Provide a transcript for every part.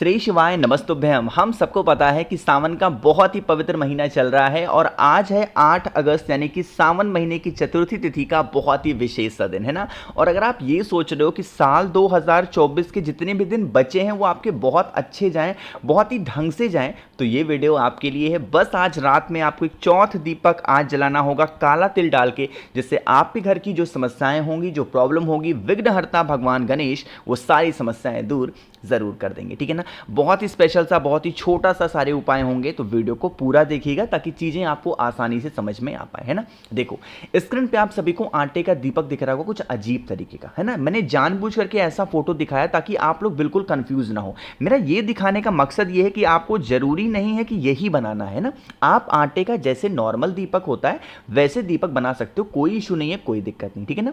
श्री शिवाय नमस्तुभ्यम। हम सबको पता है कि सावन का बहुत ही पवित्र महीना चल रहा है और आज है 8 अगस्त यानी कि सावन महीने की चतुर्थी तिथि का बहुत ही विशेष सा दिन है ना। और अगर आप ये सोच रहे हो कि साल 2024 के जितने भी दिन बचे हैं वो आपके बहुत अच्छे जाएं, बहुत ही ढंग से जाएं, तो ये वीडियो आपके लिए है। बस आज रात में आपको एक चौथ दीपक आज जलाना होगा काला तिल डाल के, जिससे आपके घर की जो समस्याएं होंगी, जो प्रॉब्लम होगी, विघ्नहर्ता भगवान गणेश वो सारी समस्याएं दूर जरूर कर देंगे। ठीक है ना। बहुत ही स्पेशल सा, बहुत ही छोटा सा सारे उपाय होंगे, तो वीडियो को पूरा देखिएगा ताकि चीजें आपको आसानी से समझ में आ पाए, है ना। देखो स्क्रीन पे आप सभी को आटे का दीपक दिख रहा होगा, कुछ अजीब तरीके का, है ना। मैंने जानबूझ करके ऐसा फोटो दिखाया ताकि आप लोग बिल्कुल कंफ्यूज ना हो। मेरा ये दिखाने का मकसद ये है कि आपको जरूरी नहीं है कि यही बनाना है ना। आप आटे का जैसे नॉर्मल दीपक होता है वैसे दीपक बना सकते हो, कोई इशू नहीं है, कोई दिक्कत नहीं। ठीक है ना।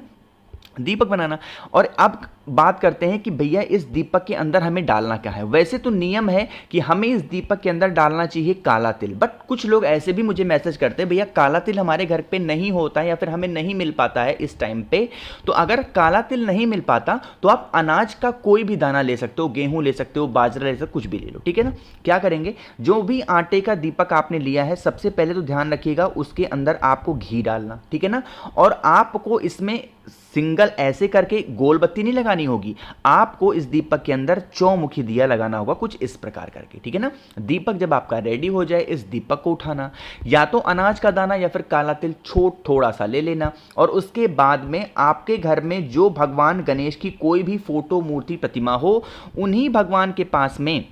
दीपक बनाना। और अब बात करते हैं कि भैया इस दीपक के अंदर हमें डालना क्या है। वैसे तो नियम है कि हमें इस दीपक के अंदर डालना चाहिए काला तिल, बट कुछ लोग ऐसे भी मुझे मैसेज करते हैं भैया काला तिल हमारे घर पे नहीं होता है या फिर हमें नहीं मिल पाता है इस टाइम पे। तो अगर काला तिल नहीं मिल पाता तो आप अनाज का कोई भी दाना ले सकते हो, गेहूं ले सकते हो, बाजरा ले सकते हो, कुछ भी ले लो। ठीक है ना। क्या करेंगे, जो भी आटे का दीपक आपने लिया है सबसे पहले तो ध्यान रखिएगा उसके अंदर आपको घी डालना। ठीक है ना। और आपको इसमें सिंगल ऐसे करके गोल बत्ती नहीं लगानी होगी, आपको इस दीपक के अंदर चौमुखी दिया लगाना होगा, कुछ इस प्रकार करके। ठीक है ना। दीपक जब आपका रेडी हो जाए इस दीपक को उठाना, या तो अनाज का दाना या फिर काला तिल थोड़ा सा ले लेना, और उसके बाद में आपके घर में जो भगवान गणेश की कोई भी फोटो, मूर्ति, प्रतिमा हो, उन्हीं भगवान के पास में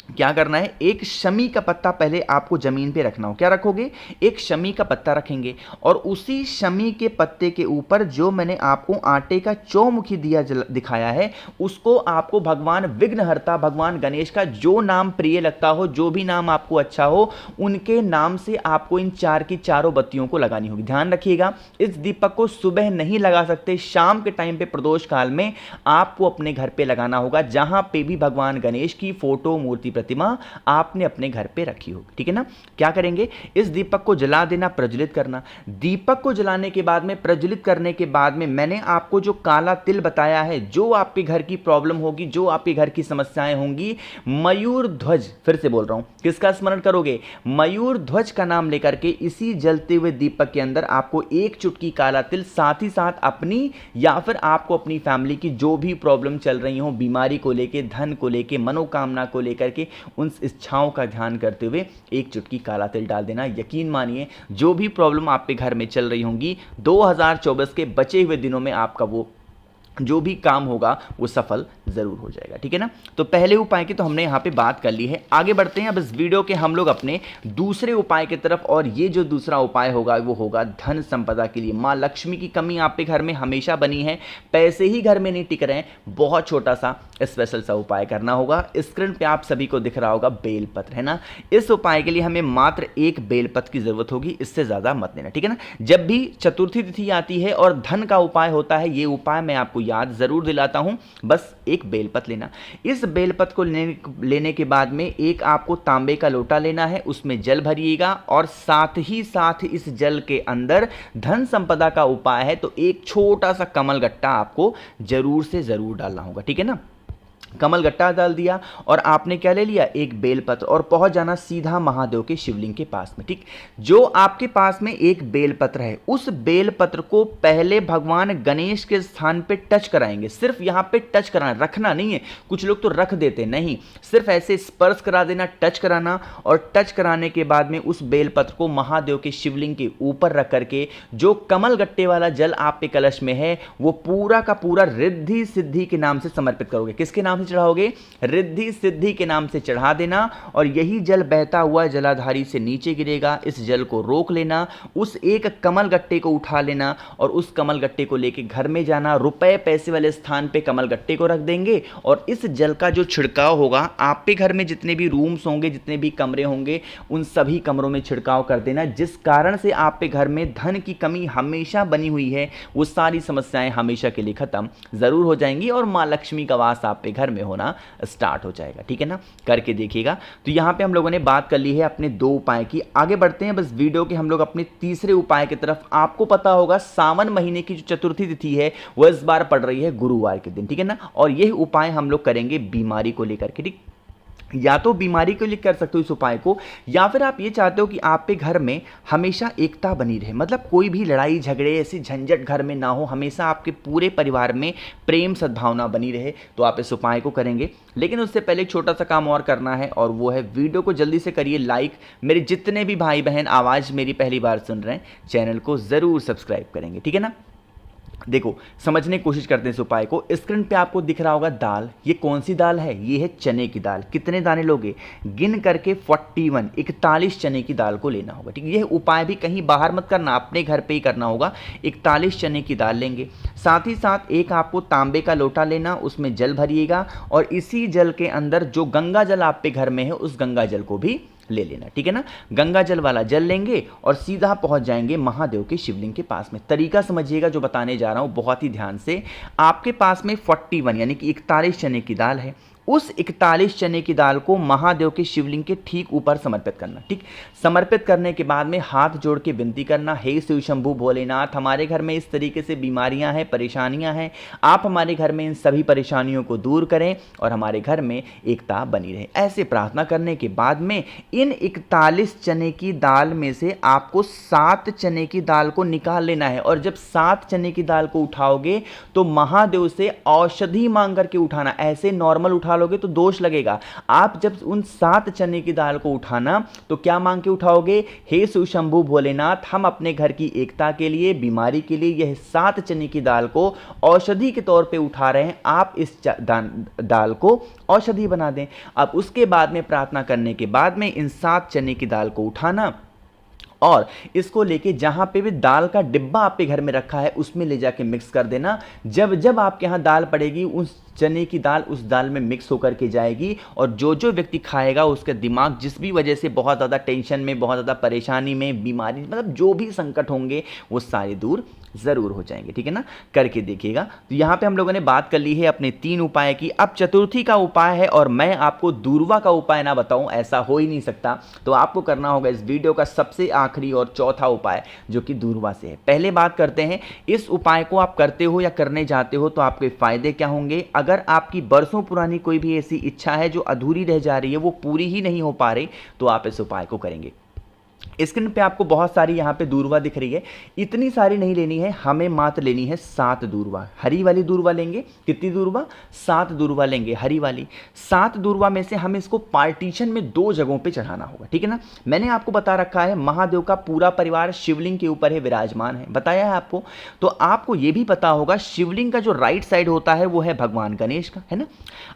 क्या करना है, एक शमी का पत्ता पहले आपको जमीन पे रखना हो। क्या रखोगे, एक शमी का पत्ता रखेंगे, और उसी शमी के पत्ते के ऊपर जो मैंने आपको आटे का चौमुखी दिया दिखाया है उसको आपको भगवान विघ्नहर्ता भगवान गणेश का जो नाम प्रिय लगता हो, जो भी नाम आपको अच्छा हो, उनके नाम से आपको इन चार की चारों बत्तियों को लगानी होगी। ध्यान रखिएगा इस दीपक को सुबह नहीं लगा सकते, शाम के टाइम पे प्रदोष काल में आपको अपने घर पे लगाना होगा, जहां पे भी भगवान गणेश की फोटो, मूर्ति, प्रतिमा आपने अपने घर पे रखी होगी। ठीक है ना। क्या करेंगे, इस दीपक को जला देना, प्रज्वलित करना। दीपक को जलाने के बाद में, प्रज्वलित करने के बाद में, मैंने आपको जो काला तिल बताया है, जो आपके घर की प्रॉब्लम होगी, जो आपके घर की समस्याएं होंगी, मयूर ध्वज, फिर से बोल रहा हूं, किसका स्मरण करोगे, मयूर ध्वज का नाम लेकर के इसी जलते हुए दीपक के अंदर आपको एक चुटकी काला तिल, साथ ही साथ अपनी या फिर आपको अपनी फैमिली की जो भी प्रॉब्लम चल रही हो, बीमारी को लेके, धन को लेके, मनोकामना को लेकर के, उन इच्छाओं का ध्यान करते हुए एक चुटकी काला तिल डाल देना। यकीन मानिए जो भी प्रॉब्लम आपके घर में चल रही होंगी 2024 के बचे हुए दिनों में आपका वो जो भी काम होगा वो सफल जरूर हो जाएगा। ठीक है ना। तो पहले उपाय की तो हमने यहां पे बात कर ली है। आगे बढ़ते हैं अब इस वीडियो के हम लोग अपने दूसरे उपाय की तरफ, और ये जो दूसरा उपाय होगा वो होगा धन संपदा के लिए। मां लक्ष्मी की कमी आपके घर में हमेशा बनी है, पैसे ही घर में नहीं टिक रहे हैं, बहुत छोटा सा स्पेशल सा उपाय करना होगा। स्क्रीन पे आप सभी को दिख रहा होगा बेलपत्र, है ना। इस उपाय के लिए हमें मात्र एक बेलपत्र की जरूरत होगी, इससे ज्यादा मत लेना। ठीक है ना। जब भी चतुर्थी तिथि आती है और धन का उपाय होता है, ये उपाय मैं आपको याद जरूर दिलाता हूं, बस एक बेलपत्र लेना। इस बेलपत्र को लेने के बाद में एक आपको तांबे का लोटा लेना है, उसमें जल भरिएगा, और साथ ही साथ इस जल के अंदर धन संपदा का उपाय है तो एक छोटा सा कमल गट्टा आपको जरूर से जरूर डालना होगा। ठीक है ना। कमल गट्टा डाल दिया और आपने क्या ले लिया, एक बेलपत्र, और पहुंच जाना सीधा महादेव के शिवलिंग के पास में। ठीक, जो आपके पास में एक बेलपत्र है उस बेलपत्र को पहले भगवान गणेश के स्थान पे टच कराएंगे। सिर्फ यहां पे टच कराना, रखना नहीं है। कुछ लोग तो रख देते, नहीं, सिर्फ ऐसे स्पर्श करा देना, टच कराना, और टच कराने के बाद में उस बेलपत्र को महादेव के शिवलिंग के ऊपर रख करके जो कमल गट्टे वाला जल आपके कलश में है वो पूरा का पूरा रिद्धि सिद्धि के नाम से समर्पित करोगे। किसके नाम चढ़ाओगे, रिद्धि सिद्धि के नाम से चढ़ा देना, और यही जल बहता हुआ जलाधारी से नीचे गिरेगा। इस जल को रोक लेना, उस एक कमल गट्टे को उठा लेना और उस कमल गट्टे को लेके घर में जाना, रुपए पैसे वाले स्थान पे कमल गट्टे को रख देंगे, और इस जल का जो छिड़काव होगा आपके घर में जितने भी रूम्स होंगे, जितने भी कमरे होंगे, उन सभी कमरों में छिड़काव कर देना। जिस कारण से आपके घर में धन की कमी हमेशा बनी हुई है वो सारी समस्याएं हमेशा के लिए खत्म जरूर हो जाएंगी, और मां लक्ष्मी का वास आपके घर में होना स्टार्ट हो जाएगा। ठीक है ना। करके देखिएगा। तो यहां पे हम लोगों ने बात कर ली है अपने दो उपाय की। आगे बढ़ते हैं बस वीडियो के हम लोग अपने तीसरे उपाय की तरफ। आपको पता होगा सावन महीने की जो चतुर्थी तिथि है वो इस बार पड़ रही है गुरुवार के दिन। ठीक है ना। और यह उपाय हम लोग करेंगे बीमारी को लेकर के। ठीक, या तो बीमारी के लिए कर सकते हो इस उपाय को, या फिर आप ये चाहते हो कि आप पे घर में हमेशा एकता बनी रहे, मतलब कोई भी लड़ाई झगड़े ऐसी झंझट घर में ना हो, हमेशा आपके पूरे परिवार में प्रेम सद्भावना बनी रहे, तो आप इस उपाय को करेंगे। लेकिन उससे पहले एक छोटा सा काम और करना है, और वो है वीडियो को जल्दी से करिए लाइक। मेरे जितने भी भाई बहन आवाज़ मेरी पहली बार सुन रहे हैं, चैनल को ज़रूर सब्सक्राइब करेंगे, ठीक है ना। देखो समझने की कोशिश करते हैं इस उपाय को। स्क्रीन पे आपको दिख रहा होगा दाल, ये कौन सी दाल है? ये है चने की दाल। कितने दाने लोगे? गिन करके 41 चने की दाल को लेना होगा, ठीक है। यह उपाय भी कहीं बाहर मत करना, अपने घर पे ही करना होगा। 41 चने की दाल लेंगे, साथ ही साथ एक आपको तांबे का लोटा लेना, उसमें जल भरिएगा, और इसी जल के अंदर जो गंगा जल आप पे घर में है उस गंगा जल को भी ले लेना, ठीक है ना। गंगा जल वाला जल लेंगे और सीधा पहुंच जाएंगे महादेव के शिवलिंग के पास में। तरीका समझिएगा जो बताने जा रहा हूं बहुत ही ध्यान से। आपके पास में 41 यानी कि 41 चने की दाल है, उस 41 चने की दाल को महादेव के शिवलिंग के ठीक ऊपर समर्पित करना, ठीक। समर्पित करने के बाद में हाथ जोड़ के विनती करना, हे शिव शंभु भोलेनाथ, हमारे घर में इस तरीके से बीमारियां हैं, परेशानियां हैं, आप हमारे घर में इन सभी परेशानियों को दूर करें और हमारे घर में एकता बनी रहे। ऐसे प्रार्थना करने के बाद में इन 41 चने की दाल में से आपको 7 चने की दाल को निकाल लेना है, और जब 7 चने की दाल को उठाओगे तो महादेव से औषधि मांग करके उठाना। ऐसे नॉर्मल उठा लोगे तो दोष लगेगा। आप जब उन 7 चने की दाल को उठाना तो क्या मांग के उठाओगे? हे शिव शंभु भोलेनाथ, हम अपने घर की एकता के लिए, बीमारी के लिए यह 7 चने की दाल को औषधि के तौर पे उठा रहे हैं, आप इस दाल को औषधि बना दें। अब उसके बाद में प्रार्थना करने के बाद में इन 7 चने की दाल को उठाना और इसको लेके जहां पे भी दाल का डिब्बा आपके घर में रखा है उसमें ले जाके मिक्स कर देना। जब जब आपके यहाँ दाल पड़ेगी उस चने की दाल उस दाल में मिक्स होकर के जाएगी, और जो जो व्यक्ति खाएगा उसका दिमाग जिस भी वजह से बहुत ज़्यादा टेंशन में, बहुत ज़्यादा परेशानी में, बीमारी, मतलब जो भी संकट होंगे वो सारे दूर ज़रूर हो जाएंगे, ठीक है ना। करके देखिएगा। तो यहाँ पे हम लोगों ने बात कर ली है अपने 3 उपाय की। अब चतुर्थी का उपाय है, और मैं आपको दूर्वा का उपाय ना बताऊं ऐसा हो ही नहीं सकता। तो आपको करना होगा इस वीडियो का सबसे आखिरी और चौथा उपाय जो कि दूर्वा से है। पहले बात करते हैं, इस उपाय को आप करते हो या करने जाते हो तो आपके फायदे क्या होंगे। अगर आपकी बरसों पुरानी कोई भी ऐसी इच्छा है जो अधूरी रह जा रही है, वो पूरी ही नहीं हो पा रही, तो आप इस उपाय को करेंगे। स्क्रीन पे आपको बहुत सारी यहाँ पे दूर्वा दिख रही है, इतनी सारी नहीं लेनी है, हमें मात्र लेनी है 7 दूर्वा। हरी वाली दूर्वा लेंगे। कितनी दूर्वा? 7 दूर्वा लेंगे हरी वाली। 7 दूर्वा में से हमें इसको पार्टीशन में 2 जगहों पे चढ़ाना होगा, ठीक है ना। मैंने आपको बता रखा है महादेव का पूरा परिवार शिवलिंग के ऊपर है, विराजमान है, बताया है आपको। तो आपको ये भी पता होगा शिवलिंग का जो राइट साइड होता है वो है भगवान गणेश का, है ना।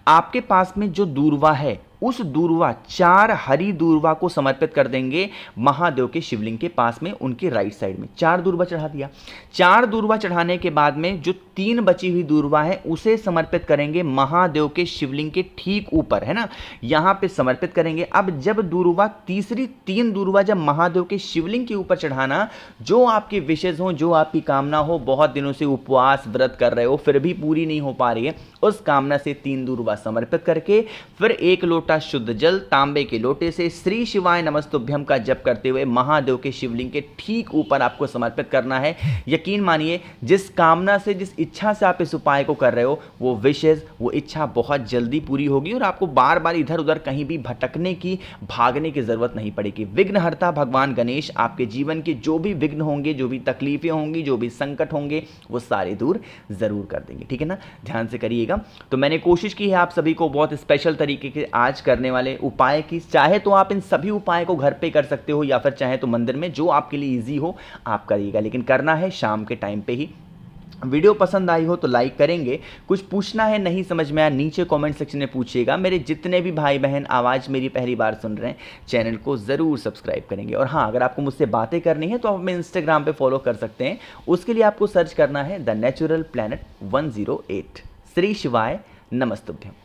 आपके पास में जो दूर्वा है उस दूर्वा 4 हरी दूर्वा को समर्पित कर देंगे महादेव के शिवलिंग के पास में, उनके राइट साइड में 4 दूर्वा चढ़ा दिया। 4 दूर्वा चढ़ाने के बाद में जो 3 बची हुई दूर्वा है उसे समर्पित करेंगे महादेव के शिवलिंग के ठीक ऊपर, है ना, यहां पे समर्पित करेंगे। अब जब दूर्वा तीसरी 3 दूर्वा जब महादेव के शिवलिंग के ऊपर चढ़ाना, जो आपके विशेष हो, जो आपकी कामना हो, बहुत दिनों से उपवास व्रत कर रहे हो फिर भी पूरी नहीं हो पा रही है, उस कामना से 3 दूर्वा समर्पित करके फिर 1 लोटा शुद्ध जल तांबे के लोटे से श्री शिवाय नमस्तुभ्यम का जप करते हुए महादेव के शिवलिंग के ठीक ऊपर आपको समर्पित करना है। यकीन मानिए जिस कामना से, जिस इच्छा से आप इस उपाय को कर रहे हो, वो विशेष, वो इच्छा बहुत जल्दी पूरी होगी और आपको बार बार इधर उधर कहीं भी भटकने की, भागने की जरूरत नहीं पड़ेगी। विघ्नहर्ता भगवान गणेश आपके जीवन के जो भी विघ्न होंगे, जो भी तकलीफें होंगी, जो भी संकट होंगे, वो सारे दूर जरूर कर देंगे, ठीक है ना। ध्यान से करिएगा। तो मैंने कोशिश की है आप सभी को बहुत स्पेशल तरीके के आज करने वाले उपाय की। चाहे तो आप इन सभी उपाय को घर पे कर सकते हो या फिर चाहे तो मंदिर में, जो आपके लिए इजी हो आप करिएगा, लेकिन करना है शाम के टाइम पे ही। वीडियो पसंद आई हो तो लाइक करेंगे। कुछ पूछना है, नहीं समझ में आया, नीचे कमेंट सेक्शन में पूछिएगा। मेरे जितने भी भाई बहन आवाज़ मेरी पहली बार सुन रहे हैं, चैनल को ज़रूर सब्सक्राइब करेंगे। और हाँ, अगर आपको मुझसे बातें करनी है तो आप हमें इंस्टाग्राम पे फॉलो कर सकते हैं। उसके लिए आपको सर्च करना है द नेचुरल प्लैनेट 108। श्री शिवाय नमस्तुभ्यम।